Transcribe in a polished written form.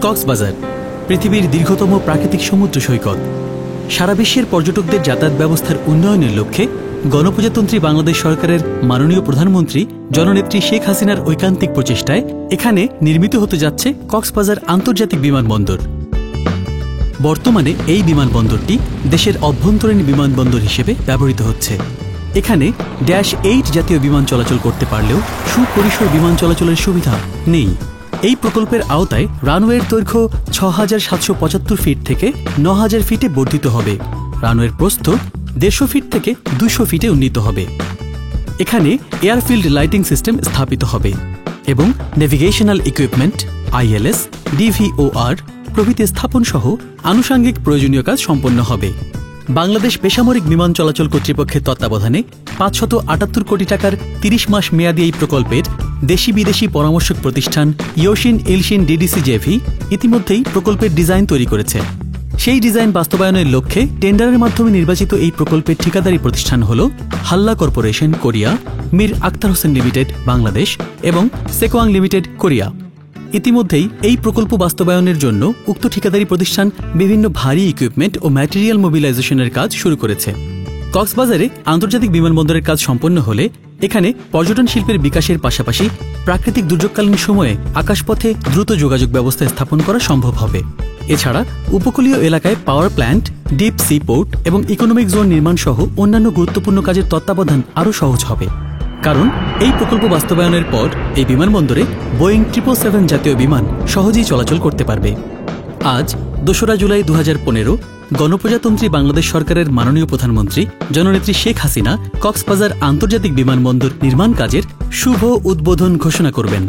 কক্সবাজার পৃথিবীর দীর্ঘতম প্রাকৃতিক সমুদ্র সৈকত। সারা বিশ্বের পর্যটকদের যাতায়াত ব্যবস্থার উন্নয়নের লক্ষ্যে গণপ্রজাতন্ত্রী বাংলাদেশ সরকারের মাননীয় প্রধানমন্ত্রী জননেত্রী শেখ হাসিনার ঐকান্তিক প্রচেষ্টায় এখানে নির্মিত হতে যাচ্ছে কক্সবাজার আন্তর্জাতিক বিমানবন্দর। বর্তমানে এই বিমানবন্দরটি দেশের অভ্যন্তরীণ বিমানবন্দর হিসেবে ব্যবহৃত হচ্ছে। এখানে -8 জাতীয় বিমান চলাচল করতে পারলেও সুপরিসর বিমান চলাচলের সুবিধা নেই। এই প্রকল্পের আওতায় রানওয়ের দৈর্ঘ্য ৬৭৭৭ ফিট থেকে ৯০০০ ফিটে বর্ধিত হবে। রানওয়ের প্রস্থ ১৫০ ফিট থেকে ২০০ ফিটে উন্নীত হবে। এখানে এয়ারফিল্ড লাইটিং সিস্টেম স্থাপিত হবে এবং নেভিগেশনাল ইকুইপমেন্ট, ILS, DVOR প্রভৃতি স্থাপন সহ আনুষঙ্গিক প্রয়োজনীয় কাজ সম্পন্ন হবে। বাংলাদেশ বেসামরিক বিমান চলাচল কর্তৃপক্ষের তত্ত্বাবধানে ৫৭৮ কোটি টাকার ৩০ মাস মেয়াদী এই প্রকল্পের দেশি বিদেশি পরামর্শক প্রতিষ্ঠান ইয়োশিন ইলশিন DDC-JV ইতিমধ্যেই প্রকল্পের ডিজাইন তৈরি করেছে। সেই ডিজাইন বাস্তবায়নের লক্ষ্যে টেন্ডারের মাধ্যমে নির্বাচিত এই প্রকল্পের ঠিকাদারি প্রতিষ্ঠান হল হাল্লা corporation Korea, Mir Akhtar Hossain limited Bangladesh এবং সেকোয়াং লিমিটেড কোরিয়া। ইতিমধ্যেই এই প্রকল্প বাস্তবায়নের জন্য উক্ত ঠিকাদারি প্রতিষ্ঠান বিভিন্ন ভারী ইকুইপমেন্ট ও ম্যাটেরিয়াল মোবিলাইজেশনের কাজ শুরু করেছে। কক্সবাজারে আন্তর্জাতিক বিমানবন্দরের কাজ সম্পন্ন হলে এখানে পর্যটন শিল্পের বিকাশের পাশাপাশি প্রাকৃতিক দুর্যোগকালীন সময়ে আকাশপথে দ্রুত যোগাযোগ ব্যবস্থা স্থাপন করা সম্ভব হবে। এছাড়া উপকূলীয় এলাকায় power plant, deep sea port এবং ইকোনমিক জোন নির্মাণ সহ অন্যান্য গুরুত্বপূর্ণ কাজের তত্ত্বাবধান আরও সহজ হবে। কারণ এই প্রকল্প বাস্তবায়নের পর এই বিমানবন্দরে বোয়িং 777 জাতীয় বিমান সহজেই চলাচল করতে পারবে। আজ ২রা জুলাই ২০১৫ গণপ্রজাতন্ত্রী বাংলাদেশ সরকারের মাননীয় প্রধানমন্ত্রী জননেত্রী শেখ হাসিনা কক্সবাজার আন্তর্জাতিক বিমানবন্দর নির্মাণ কাজের শুভ উদ্বোধন ঘোষণা করবেন।